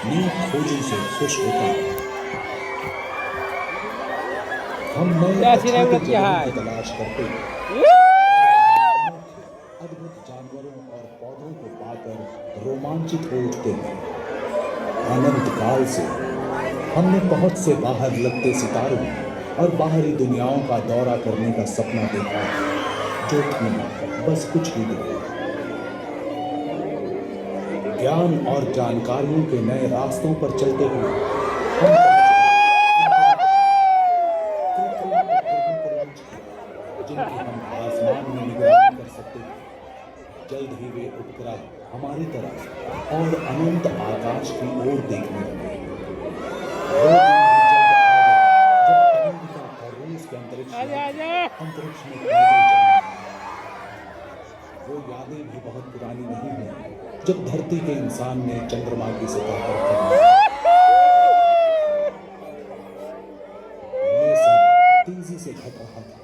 नई खोजों से खुश होता है। हम नए अछूते जगहों की तलाश करते हैं और अनोखे अद्भुत जानवरों और पौधों को पाकर रोमांचित हो उठते हैं। अनंत काल से हमने पहुंच से बाहर लगते सितारों और बाहरी दुनियाओं का दौरा करने का सपना देखा है, जो थी बस कुछ ही देर। ज्ञान और जानकारियों के नए रास्तों पर चलते हुए हम कृत्रिम उपग्रहों को लॉन्च किया, जिनकी हम आसमान में निगरानी कर सकते थे। जल्द ही वे उपग्रह हमारी तरफ और अनंत आकाश की ओर देखने लगे। वो दिन भी जल्द आ गया जब अमेरिका और रूस के अंतरिक्ष में पैदल चलना। वो यादें भी बहुत पुरानी नहीं हुई जब धरती के इंसान ने चंद्रमा की सतह पर कदम रखा। ये सब तेजी से घट रहा था।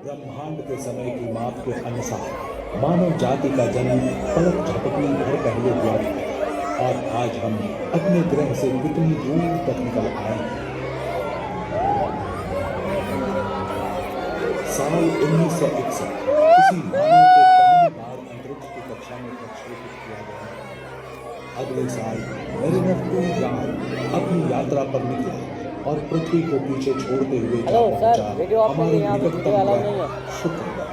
ब्रह्मांड के समय की माप के अनुसार मानव जाति का जन्म पलक झपकने भर पहले हुआ था, और आज हम अपने ग्रह से कितनी दूर तक निकल आए हैं। साल 1961 किसी मानव को पहली बार अंतरिक्ष की कक्षा में प्रक्षेपित किया गया। अगले साल मेरिनर 2 यान अपनी यात्रा पर निकला और पृथ्वी को पीछे छोड़ते हुए जा पहुंचा हमारे निकटतम ग्रह शुक्र पर।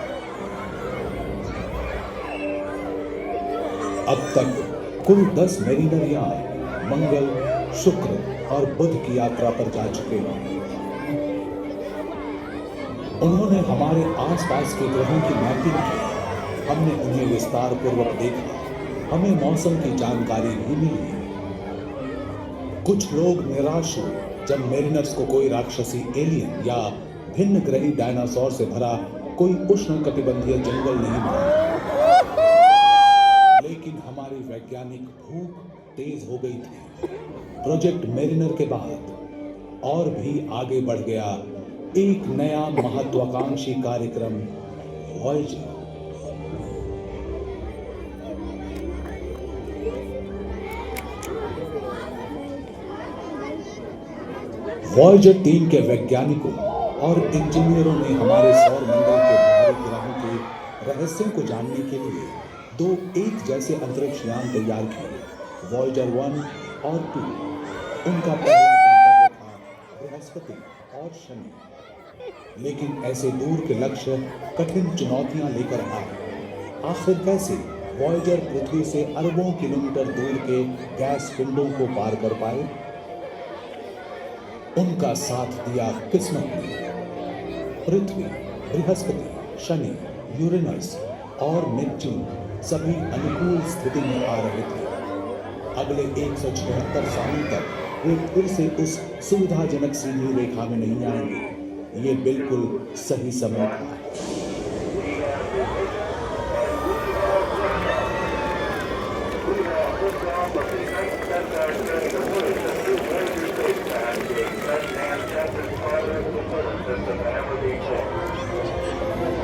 अब तक कुल 10 मेरिनर यान मंगल, शुक्र और बुध की यात्रा पर जा चुके हैं। उन्होंने हमारे आसपास के ग्रहों की मैपिंग की। हमने उन्हें विस्तार पूर्वक देखा। हमें मौसम की जानकारी भी मिली। कुछ लोग निराश हुए जब मेरिनर्स को कोई राक्षसी एलियन या भिन्न ग्रही डायनासोर से भरा कोई उष्णकटिबंधीय जंगल नहीं मिला। लेकिन हमारी वैज्ञानिक भूख तेज हो गई थी। प्रोजेक्ट मेरिनर के बाद और भी आगे बढ़ गया एक नया महत्वाकांक्षी कार्यक्रम, वॉयेजर। वॉयेजर 3 के वैज्ञानिकों और इंजीनियरों ने हमारे सौर मंडल के बाहरी ग्रहों के रहस्यों को जानने के लिए 2 एक जैसे अंतरिक्ष यान तैयार किए, वॉयेजर 1 और 2। उनका पहला गंतव्य था बृहस्पति और शनि। लेकिन ऐसे दूर के लक्ष्य कठिन चुनौतियां लेकर आए। आखिर कैसे वॉयेजर पृथ्वी से अरबों किलोमीटर दूर के गैस पिंडों को पार कर पाए? उनका साथ दिया किस्मत ने। पृथ्वी, बृहस्पति, शनि, यूरेनस और नेपच्यून सभी अनुकूल स्थिति में आ रहे थे। अगले 176 सालों तक वे फिर से उस सुविधाजनक सीधी रेखा में नहीं आएंगे। ये बिल्कुल सही समय था।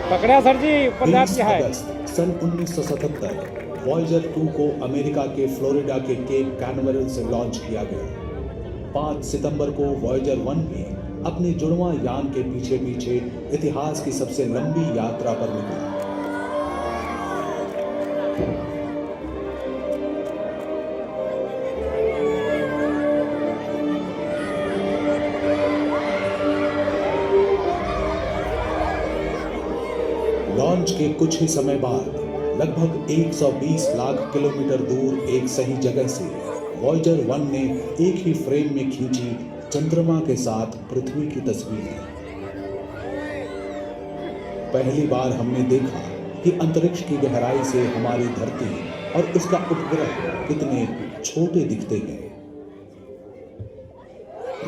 पकड़ा सर जी, 20 अगस्त सन 1977 वॉयेजर 2 को अमेरिका के फ्लोरिडा के केप कैनवेरल से लॉन्च किया गया। 5 सितंबर को वॉयेजर 1 भी अपने जुड़वां यान के पीछे पीछे इतिहास की सबसे लंबी यात्रा पर निकला। लॉन्च के कुछ ही समय बाद लगभग 120 लाख किलोमीटर दूर एक सही जगह से वॉयेजर 1 ने एक ही फ्रेम में खींची चंद्रमा के साथ पृथ्वी की तस्वीर। पहली बार हमने देखा कि अंतरिक्ष की गहराई से हमारी धरती और उसका उपग्रह कितने छोटे दिखते हैं।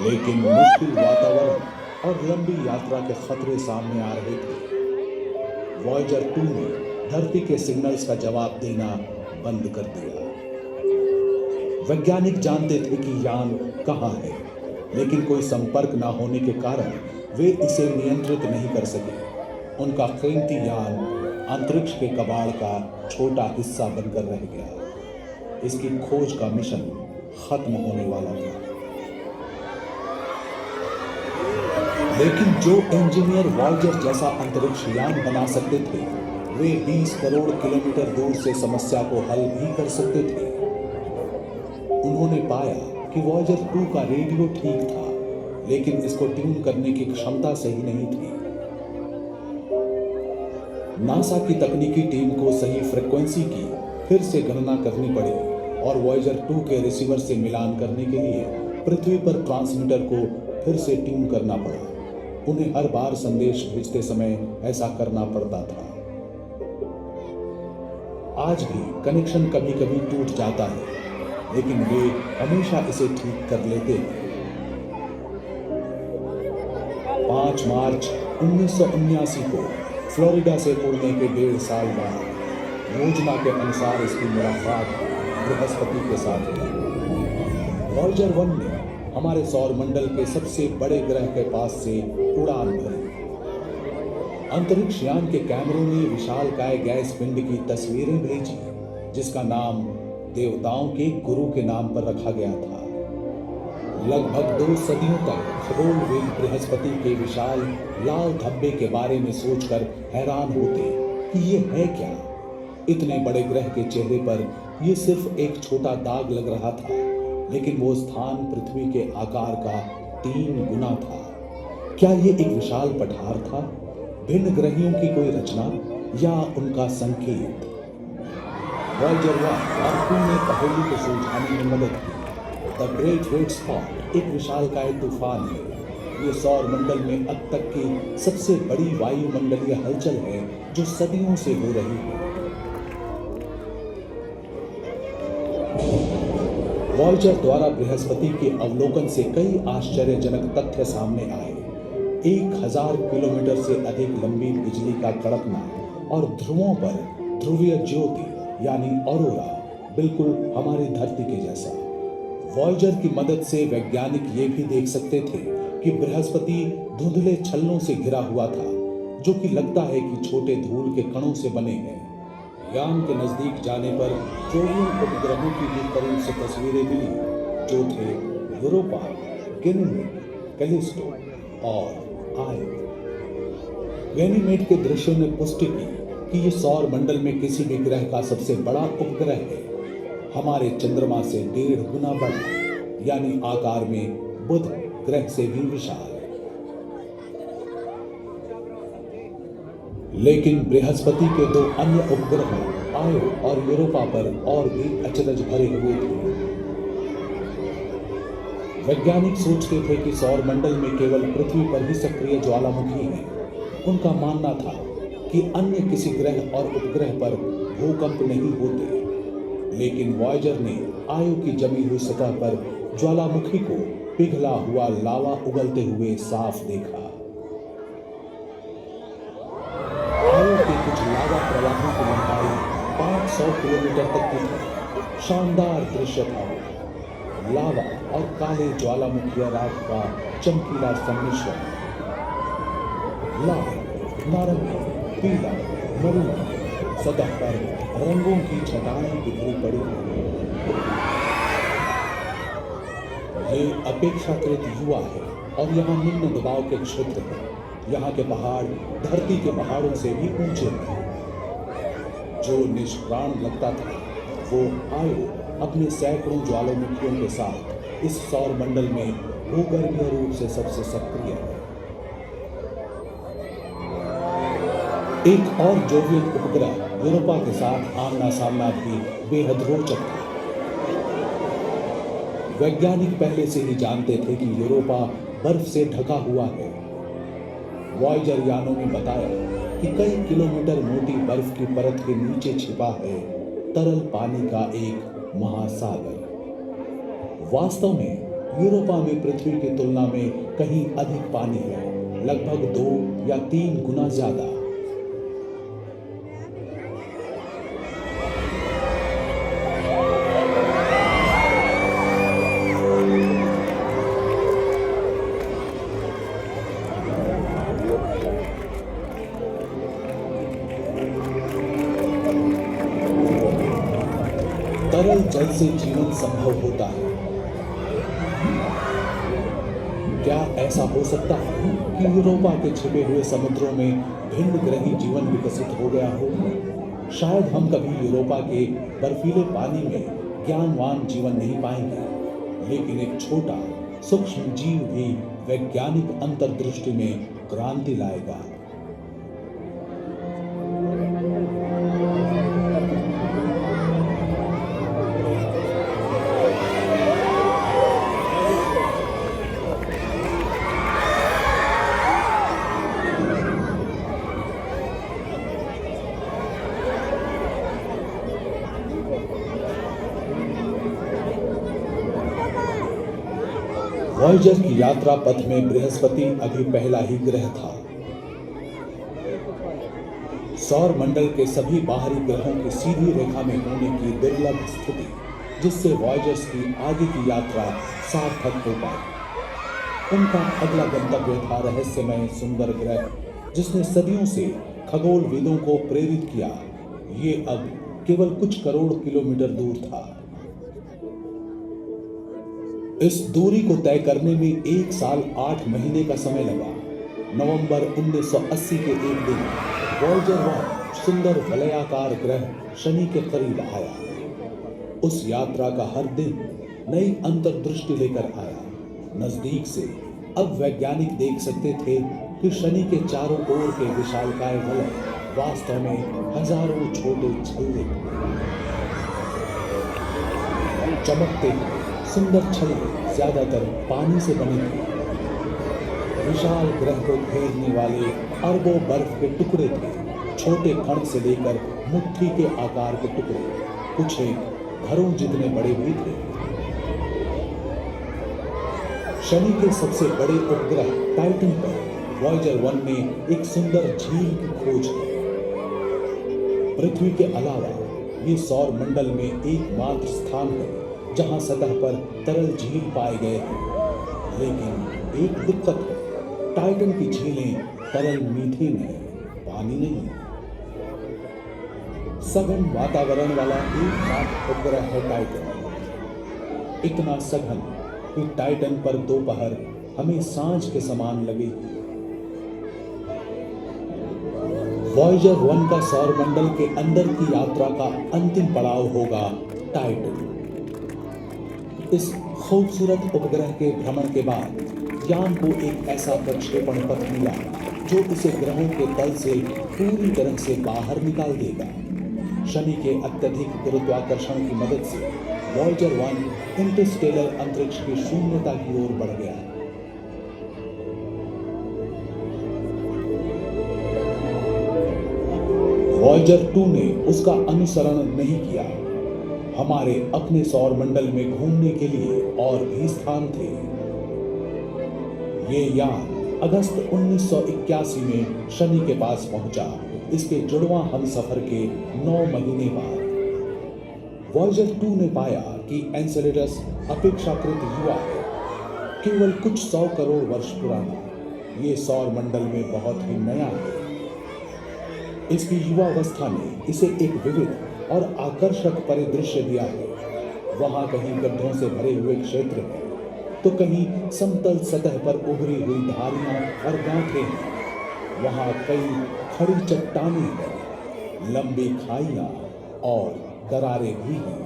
लेकिन मुश्किल वातावरण और लंबी यात्रा के खतरे सामने आ रहे थे। वॉयेजर 2 ने धरती के सिग्नल्स का जवाब देना बंद कर दिया। वैज्ञानिक जानते थे कि यान कहाँ है, लेकिन कोई संपर्क न होने के कारण वे इसे नियंत्रित नहीं कर सके। उनका कीमती यान अंतरिक्ष के कबाड़ का छोटा हिस्सा बनकर रह गया। इसकी खोज का मिशन खत्म होने वाला था। लेकिन जो इंजीनियर वॉयेजर जैसा अंतरिक्ष यान बना सकते थे, वे 20 करोड़ किलोमीटर दूर से समस्या को हल भी कर सकते थे। उन्होंने पाया कि वॉयेजर 2 का रेडियो ठीक था, लेकिन इसको ट्यून करने की क्षमता सही नहीं थी। नासा की तकनीकी टीम को सही फ्रीक्वेंसी की फिर से गणना करनी पड़ी और वॉयेजर 2 के रिसीवर से मिलान करने के लिए पृथ्वी पर ट्रांसमीटर को फिर से ट्यून करना पड़ा। उन्हें हर बार संदेश भेजते समय ऐसा करना पड़ता था। आज भी कनेक्शन कभी कभी टूट जाता है, लेकिन वे हमेशा इसे ठीक कर लेते हैं। 5 मार्च 1979 को फ्लोरिडा से उड़ने के 1.5 साल बाद योजना के अनुसार इसकी मुलाकात बृहस्पति के साथ हुई। वॉयेजर 1 ने हमारे सौर मंडल के सबसे बड़े ग्रह के पास से उड़ान भरी। अंतरिक्ष यान के कैमरों ने विशालकाय गैस पिंड की तस्वीरें भेजी, जिसका नाम देवताओं के गुरु के नाम पर रखा गया था। लगभग 2 सदियों तक खगोलविद बृहस्पति के विशाल लाल धब्बे के बारे में सोचकर हैरान होते कि ये है क्या। इतने बड़े ग्रह के चेहरे पर यह सिर्फ एक छोटा दाग लग रहा था, लेकिन वो स्थान पृथ्वी के आकार का 3 गुना था। क्या ये एक विशाल पठार था, भिन्न ग्रहियों की कोई रचना, या उनका संकेत? वॉयेजर 1 और 2 ने पहेली को सुलझाने में मदद की। द ग्रेट रेड स्पॉट एक विशालकाय तूफान है। ये सौर मंडल में अब तक की सबसे बड़ी वायुमंडलीय हलचल है, जो सदियों से हो रही है। वॉयेजर द्वारा बृहस्पति के अवलोकन से कई आश्चर्यजनक तथ्य सामने आए। 1000 किलोमीटर से अधिक लंबी बिजली का कड़कना और ध्रुवों पर ध्रुवीय ज्योति यानी ऑरोरा, बिल्कुल हमारी धरती के जैसा। वॉयेजर की मदद से वैज्ञानिक ये भी देख सकते थे कि बृहस्पति धुंधले छल्लों से घिरा हुआ था, जो कि लगता है कि छोटे धूल के कणों से बने हैं। यान के नजदीक जाने पर जोवियन उपग्रहों की भी करीब से तस्वीरें मिली, जो थे यूरोपा, गैनीमेड, कैलिस्टो और आयो। गैनीमेड के दृश्यों ने पुष्टि की कि यह सौर मंडल में किसी भी ग्रह का सबसे बड़ा उपग्रह है। हमारे चंद्रमा से 1.5 गुना बड़ा, यानी आकार में बुध ग्रह से भी विशाल। लेकिन बृहस्पति के 2 अन्य उपग्रहों आयो और यूरोपा पर और भी अचरज भरे हुए थे। वैज्ञानिक सोचते थे कि सौर मंडल में केवल पृथ्वी पर ही सक्रिय ज्वालामुखी हैं। उनका मानना था कि अन्य किसी ग्रह और उपग्रह पर भूकंप नहीं होते। लेकिन वॉयेजर ने आयो की जमी हुई सतह पर ज्वालामुखी को पिघला हुआ लावा उगलते हुए साफ देखा। आयो के कुछ लावा प्रवाहों की लंबाई 500 किलोमीटर तक की थी। शानदार दृश्य था। लावा और काले ज्वालामुखी राख का चमकीला सम्मिश्रण। लाल, नारंगी, पीला, मरून, सतह पर रंगों की छटाएं बिखरी पड़ी। ये अपेक्षाकृत युवा है और यहाँ निम्न दबाव के क्षेत्र हैं। यहाँ के पहाड़ धरती के पहाड़ों से भी ऊंचे हैं। जो निष्प्राण लगता था, वो आयो अपने सैकड़ों ज्वालामुखियों के साथ इस सौर मंडल में भूगर्भीय रूप से सबसे सक्रिय है। एक और जोवियन उपग्रह यूरोपा के साथ आमना सामना भी बेहद रोचक था। वैज्ञानिक पहले से ही जानते थे कि यूरोपा बर्फ से ढका हुआ है। वॉयेजर यानों ने बताया कि कई किलोमीटर मोटी बर्फ की परत के नीचे छिपा है तरल पानी का एक महासागर। वास्तव में यूरोपा में पृथ्वी की तुलना में कहीं अधिक पानी है, लगभग 2 या 3 गुना ज्यादा। तरल जल से जीवन संभव होता है, क्या ऐसा हो सकता है कि यूरोपा के छिपे हुए समुद्रों में भिन्न ग्रही जीवन विकसित हो गया हो? शायद हम कभी यूरोपा के बर्फीले पानी में ज्ञानवान जीवन नहीं पाएंगे, लेकिन एक छोटा सूक्ष्म जीव भी वैज्ञानिक अंतर्दृष्टि में क्रांति लाएगा। वॉयेजर की यात्रा पथ में बृहस्पति अभी पहला ही ग्रह था। सौर मंडल के सभी बाहरी ग्रहों की सीधी रेखा में होने की दुर्लभ स्थिति, जिससे वॉयेजर्स की आगे की यात्रा सार्थक हो पाई। उनका अगला गंतव्य था रहस्यमय सुंदर ग्रह, जिसने सदियों से खगोलविदों को प्रेरित किया। ये अब केवल कुछ करोड़ किलोमीटर दूर था। इस दूरी को तय करने में 1 साल 8 महीने का समय लगा। नवंबर 1980 के एक दिन वॉयेजर 1 सुंदर वलयाकार ग्रह शनि के करीब आया। उस यात्रा का हर दिन नई अंतर्दृष्टि लेकर आया। नजदीक से अब वैज्ञानिक देख सकते थे कि शनि के चारों ओर के विशालकाय वलय वास्तव में हजारों छोटे छल्ले चमकते थे। सुंदर छल्ले ज्यादातर पानी से बने थे। विशाल ग्रह को घेरने वाले अरबों बर्फ के टुकड़े थे, छोटे कण से लेकर मुट्ठी के आकार के टुकड़े, कुछ एक घरों जितने बड़े भी थे। शनि के सबसे बड़े उपग्रह टाइटन पर वॉयेजर 1 ने एक सुंदर झील की खोज की। पृथ्वी के अलावा ये सौर मंडल में एकमात्र स्थान है जहां सतह पर तरल झील पाए गए हैं। लेकिन एक दिक्कत है, टाइटन की झीलें तरल मीथेन है, पानी नहीं। सघन वातावरण वाला एकमात्र उपग्रह है टाइटन। इतना सघन कि टाइटन पर दोपहर हमें सांझ के समान लगेगी। वॉयेजर 1 का सौर मंडल के अंदर की यात्रा का अंतिम पड़ाव होगा टाइटन। इस खूबसूरत उपग्रह के भ्रमण के बाद यान को एक ऐसा प्रक्षेपण पथ मिला जो इसे ग्रहों के तल से पूरी तरह से बाहर निकाल देगा। शनि के अत्यधिक गुरुत्वाकर्षण की मदद से वॉयेजर 1 इंटरस्टेलर अंतरिक्ष की शून्यता की ओर बढ़ गया। वॉयेजर 2 ने उसका अनुसरण नहीं किया। हमारे अपने सौर मंडल में घूमने के लिए और भी स्थान थे। ये यान अगस्त 1981 में शनि के पास पहुंचा। इसके जुड़वां हमसफर के 9 महीने बाद वॉयेजर 2 ने पाया कि एन्सेलेडस अपेक्षाकृत युवा है, केवल कुछ 100 करोड़ वर्ष पुराना। ये सौर मंडल में बहुत ही नया है। इसकी युवावस्था ने इसे एक विविध और आकर्षक परिदृश्य दिया है। वहां कहीं गड्ढों से भरे हुए क्षेत्र हैं, तो कहीं समतल सतह पर उभरी हुई धारियां और गांठें हैं। वहां कई खड़ी चट्टानें हैं, लंबी खाइयां और दरारें भी हैं।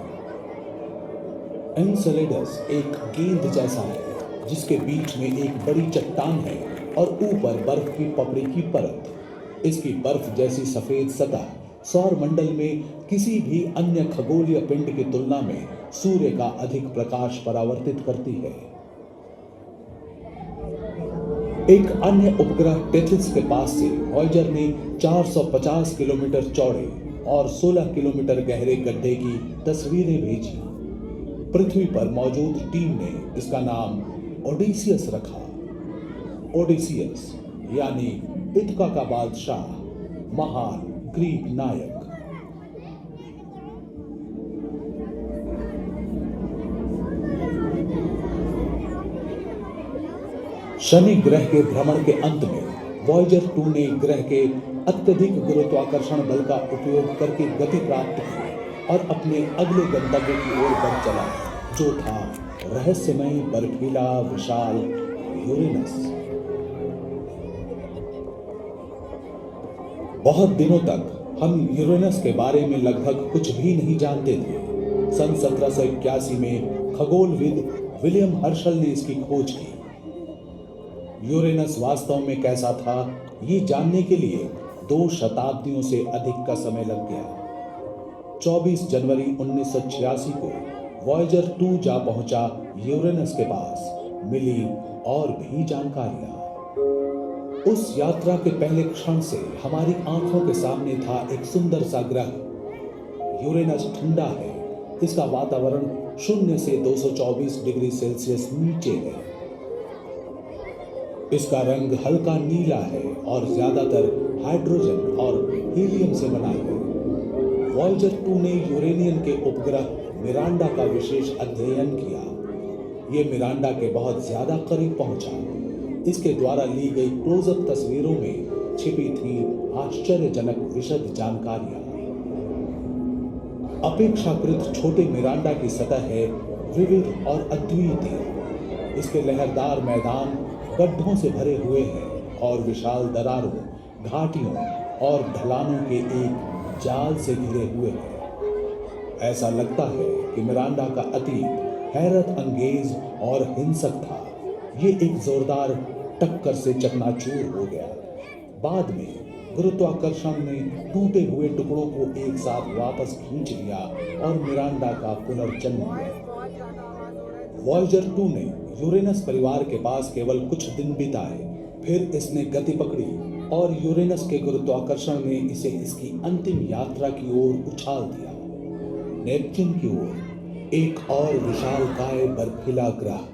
एन्सेलेडस एक गेंद जैसा है, जिसके बीच में एक बड़ी चट्टान है और ऊपर बर्फ की पपड़ी की परत। इसकी बर्फ जैसी सफेद सतह सौर मंडल में किसी भी अन्य खगोलीय पिंड की तुलना में सूर्य का अधिक प्रकाश परावर्तित करती है। एक अन्य उपग्रह टेथिस के पास से वॉयेजर ने 450 किलोमीटर चौड़े और 16 किलोमीटर गहरे गड्ढे की तस्वीरें भेजी। पृथ्वी पर मौजूद टीम ने इसका नाम ओडेसियस रखा। ओडेसियस यानी इथका का बादशाह, महान ग्रीक नायक। शनि ग्रह के भ्रमण के अंत में वॉयेजर 2 ने ग्रह के अत्यधिक गुरुत्वाकर्षण बल का उपयोग करके गति प्राप्त की और अपने अगले गंतव्य की ओर बढ़ चला, जो था रहस्यमय बर्फीला विशाल यूरेनस। बहुत दिनों तक हम यूरेनस के बारे में लगभग कुछ भी नहीं जानते थे। सन 1781 में खगोलविद विलियम हर्शल ने इसकी खोज की। यूरेनस वास्तव में कैसा था, ये जानने के लिए 2 शताब्दियों से अधिक का समय लग गया। 24 जनवरी 1986 को वॉयेजर 2 जा पहुंचा यूरेनस के पास। मिली और भी जानकारियां। उस यात्रा के पहले क्षण से हमारी आंखों के सामने था एक सुंदर सा ग्रह। यूरेनस ठंडा है, इसका वातावरण 0 से 224 डिग्री सेल्सियस नीचे है। इसका रंग हल्का नीला है और ज्यादातर हाइड्रोजन और हीलियम से बना है। वॉयेजर 2 ने यूरेनियन के उपग्रह मिरांडा का विशेष अध्ययन किया। ये मिरांडा के बहुत ज्यादा करीब पहुंचा। इसके द्वारा ली गई क्लोजअप तस्वीरों में छिपी थी आश्चर्यजनक विशद जानकारियां। अपेक्षाकृत छोटे मिरांडा की सतह है विविध और अद्वितीय। इसके लहरदार मैदान गड्ढों से भरे हुए हैं और विशाल दरारों, घाटियों और ढलानों के एक जाल से घिरे हुए हैं। ऐसा लगता है कि मिरांडा का अतीत हैरत अंगेज और हिंसक था। ये एक जोरदार टक्कर से चकनाचूर हो गया। बाद में गुरुत्वाकर्षण ने टूटे हुए टुकड़ों को एक साथ वापस खींच लिया और मिरांडा का पुनर्जन्म हुआ। वॉयेजर 2 ने यूरेनस परिवार के पास केवल कुछ दिन बिताए, फिर इसने गति पकड़ी और यूरेनस के गुरुत्वाकर्षण ने इसे इसकी अंतिम यात्रा की ओर उछाल दिया, नेपच्यून की ओर, एक और विशालकाय बर्फीला ग्रह।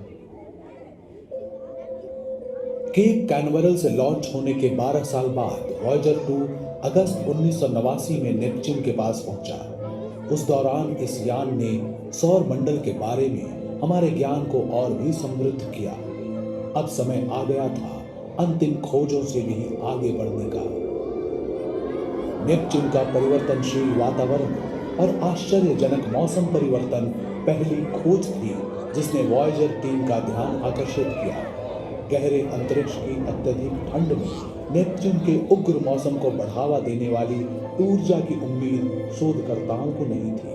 केप कैनवरल से लॉन्च होने के 12 साल बाद वॉयेजर 2 अगस्त 1989 में नेपच्यून के पास पहुंचा। उस दौरान इस यान ने सौर मंडल के बारे में हमारे ज्ञान को और भी समृद्ध किया। अब समय आ गया था अंतिम खोजों से भी आगे बढ़ने का। नेपच्यून का परिवर्तनशील वातावरण और आश्चर्यजनक मौसम परिवर्तन पहली खोज थी जिसने वॉयेजर टीम का ध्यान आकर्षित किया। गहरे अंतरिक्ष की अत्यधिक ठंड में नेपच्यून के उग्र मौसम को बढ़ावा देने वाली ऊर्जा की उम्मीद शोधकर्ताओं को नहीं थी।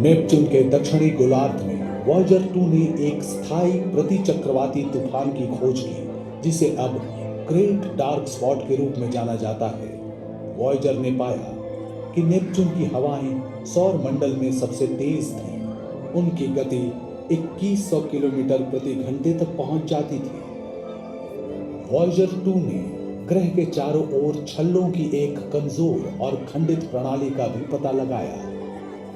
नेपच्यून के दक्षिणी गोलार्ध में वॉयेजर 2 ने एक स्थायी प्रतिचक्रवाती तूफान की खोज की, जिसे अब ग्रेट डार्क स्पॉट के रूप में जाना जाता है। वॉयेजर ने पाया कि नेपच्यून की हवाएं सौर मंडल में सबसे तेज थीं। उनकी गति 2100 किलोमीटर प्रति घंटे तक पहुंच जाती थी। वॉयेजर 2 ने ग्रह के चारों ओर छल्लों की एक कमजोर और खंडित प्रणाली का भी पता लगाया।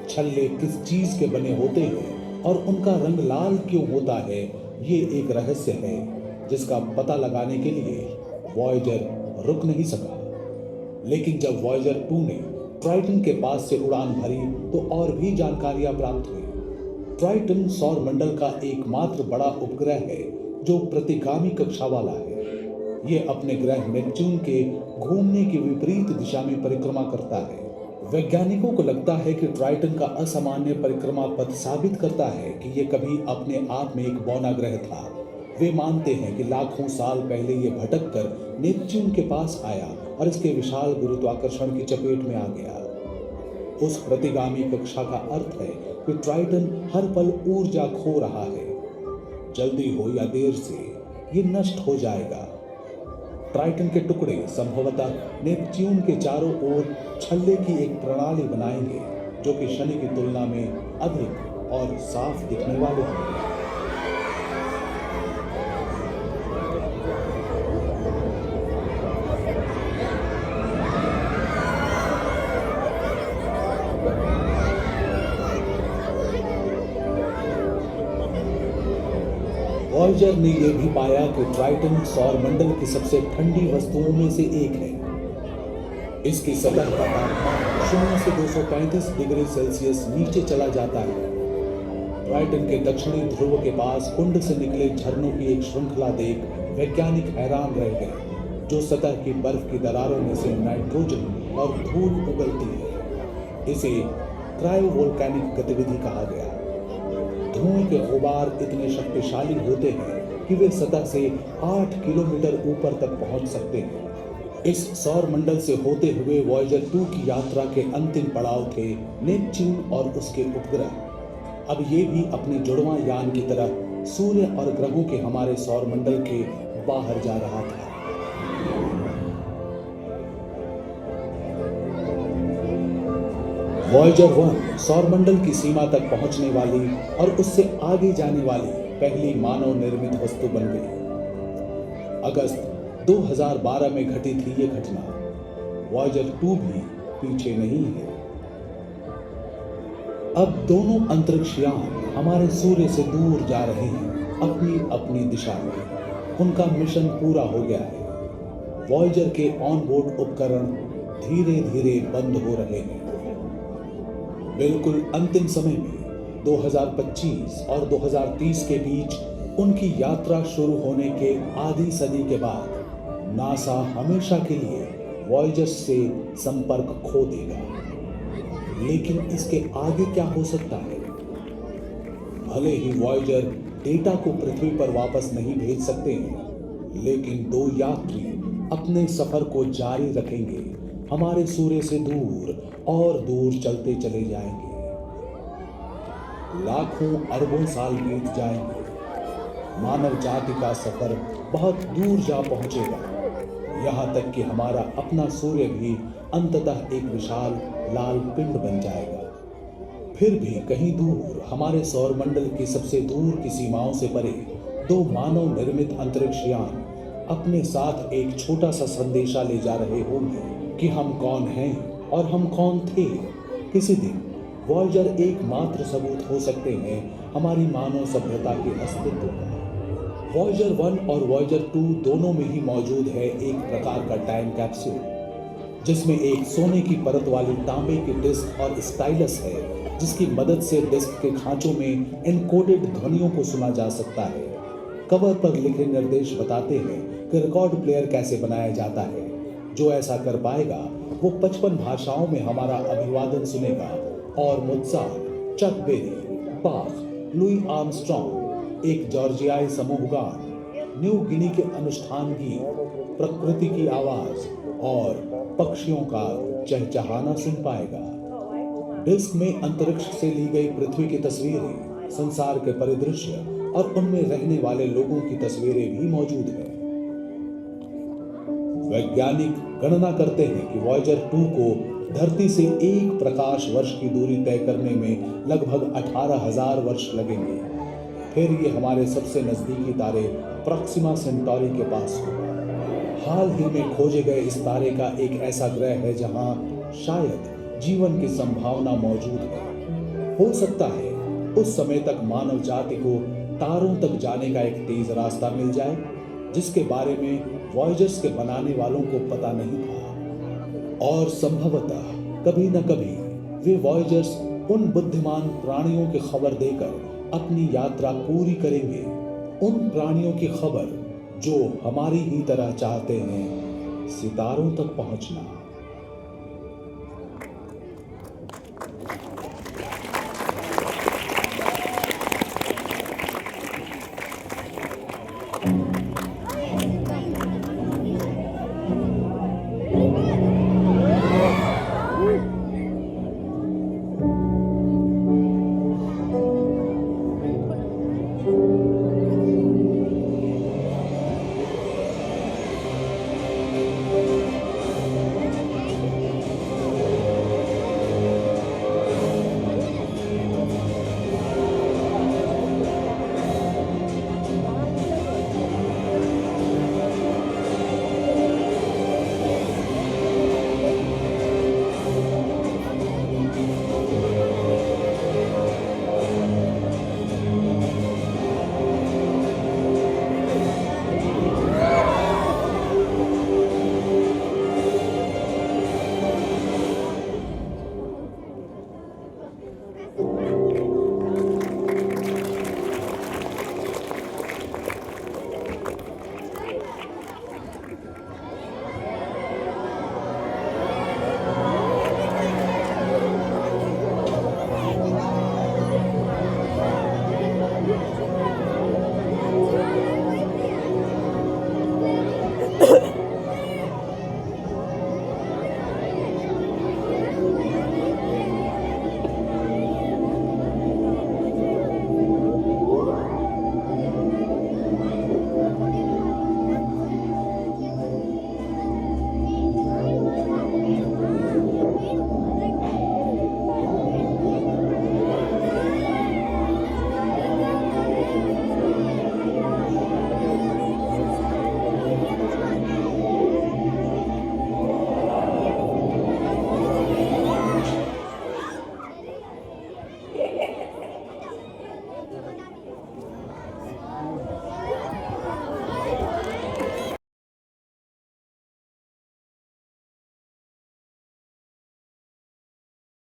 छल्ले किस चीज के बने होते हैं और उनका रंग लाल क्यों होता है, ये एक रहस्य है जिसका पता लगाने के लिए वॉयेजर रुक नहीं सका। लेकिन जब वॉयेजर 2 ने ट्राइटन के पास से उड़ान भरी तो और भी जानकारियां प्राप्त हुई। ट्राइटन सौर मंडल का एकमात्र बड़ा उपग्रह है जो प्रतिगामी कक्षा वाला है। यह अपने ग्रह नेपच्यून के घूमने की विपरीत दिशा में परिक्रमा करता है। वैज्ञानिकों को लगता है कि ट्राइटन का असामान्य परिक्रमा पथ साबित करता है कि यह कभी अपने आप में एक बौना ग्रह था। वे मानते हैं कि लाखों साल पहले यह भटक कर नेपच्यून के पास आया और इसके विशाल गुरुत्वाकर्षण की चपेट में आ गया। उस प्रतिगामी कक्षा का अर्थ है कि ट्राइटन हर पल ऊर्जा खो रहा है। जल्दी हो या देर से ये नष्ट हो जाएगा। ट्राइटन के टुकड़े संभवतः नेपच्यून के चारों ओर छल्ले की एक प्रणाली बनाएंगे जो कि शनि की तुलना में अधिक और साफ दिखने वाले होंगे। वॉयेजर ने यह भी पाया कि ट्राइटन सौर मंडल की सबसे ठंडी वस्तुओं में से एक है। इसकी सतह का तापमान 0 से 235 डिग्री सेल्सियस नीचे चला जाता है। ट्राइटन के दक्षिणी ध्रुव के पास कुंड से निकले झरनों की एक श्रृंखला देख वैज्ञानिक हैरान रह गए, जो सतह की बर्फ की दरारों में से नाइट्रोजन और धूल उगलती है। इसे क्रायोवोल्केनिक गतिविधि कहा गया। धुएं के गुबार इतने शक्तिशाली होते हैं कि वे सतह से 8 किलोमीटर ऊपर तक पहुंच सकते हैं। इस सौर मंडल से होते हुए वॉयेजर 2 की यात्रा के अंतिम पड़ाव थे नेपच्यून और उसके उपग्रह। अब ये भी अपने जुड़वां यान की तरह सूर्य और ग्रहों के हमारे सौर मंडल के बाहर जा रहा था। वॉयेजर 1 सौरमंडल की सीमा तक पहुंचने वाली और उससे आगे जाने वाली पहली मानव निर्मित वस्तु बन गई। अगस्त 2012 में घटी थी ये घटना। वॉयेजर 2 भी पीछे नहीं है। अब दोनों अंतरिक्ष यान हमारे सूर्य से दूर जा रहे हैं अपनी अपनी दिशा में। उनका मिशन पूरा हो गया है। वॉयेजर के ऑनबोर्ड उपकरण धीरे धीरे बंद हो रहे हैं। बिल्कुल अंतिम समय में 2025 और 2030 के बीच उनकी यात्रा शुरू होने के आधी सदी के बाद नासा हमेशा के लिए वॉयेजर से संपर्क खो देगा। लेकिन इसके आगे क्या हो सकता है? भले ही वॉयेजर डेटा को पृथ्वी पर वापस नहीं भेज सकते हैं, लेकिन 2 यात्री अपने सफर को जारी रखेंगे। हमारे सूर्य से दूर और दूर चलते चले जाएंगे। लाखों अरबों साल बीत जाएंगे। मानव जाति का सफर बहुत दूर जा पहुंचेगा, यहाँ तक कि हमारा अपना सूर्य भी अंततः एक विशाल लाल पिंड बन जाएगा। फिर भी कहीं दूर हमारे सौरमंडल की सबसे दूर की सीमाओं से परे 2 मानव निर्मित अंतरिक्ष यान अपने साथ एक छोटा सा संदेशा ले जा रहे होंगे कि हम कौन हैं और हम कौन थे। किसी दिन वॉयेजर एकमात्र सबूत हो सकते हैं हमारी मानव सभ्यता के अस्तित्व का। वॉयेजर 1 और वॉयेजर 2 दोनों में ही मौजूद है एक प्रकार का टाइम कैप्सूल, जिसमें एक सोने की परत वाली तांबे की डिस्क और स्टाइलस है, जिसकी मदद से डिस्क के खांचों में एनकोडेड ध्वनियों को सुना जा सकता है। कवर पर लिखे निर्देश बताते हैं कि रिकॉर्ड प्लेयर कैसे बनाया जाता है। जो ऐसा कर पाएगा वो 55 भाषाओं में हमारा अभिवादन सुनेगा और मोत्सार्ट, चक बेरी, बाख, लुई आर्मस्ट्रॉन्ग, एक जॉर्जियाई समूह गान, न्यू गिनी के अनुष्ठान गीत, प्रकृति की आवाज और पक्षियों का चहचहाना सुन पाएगा। डिस्क में अंतरिक्ष से ली गई पृथ्वी की तस्वीरें, संसार के परिदृश्य और उनमें रहने वाले लोगों की तस्वीरें भी मौजूद हैं। वैज्ञानिक गणना करते हैं कि वॉयेजर 2 को धरती से 1 प्रकाश वर्ष की दूरी तय करने में लगभग 18,000 वर्ष लगेंगे। फिर ये हमारे सबसे नजदीकी तारे प्रॉक्सिमा सेंटौरी के पास होगा। हाल ही में खोजे गए इस तारे का एक ऐसा ग्रह है जहां शायद जीवन की संभावना मौजूद है। हो सकता है उस समय तक मानव जाति को तारों तक जाने का एक तेज रास्ता मिल जाए, जिसके बारे में वॉयेजर्स के बनाने वालों को पता नहीं था। और संभवतः कभी न कभी वे वॉयेजर्स उन बुद्धिमान प्राणियों की खबर देकर अपनी यात्रा पूरी करेंगे। उन प्राणियों की खबर जो हमारी ही तरह चाहते हैं सितारों तक पहुंचना।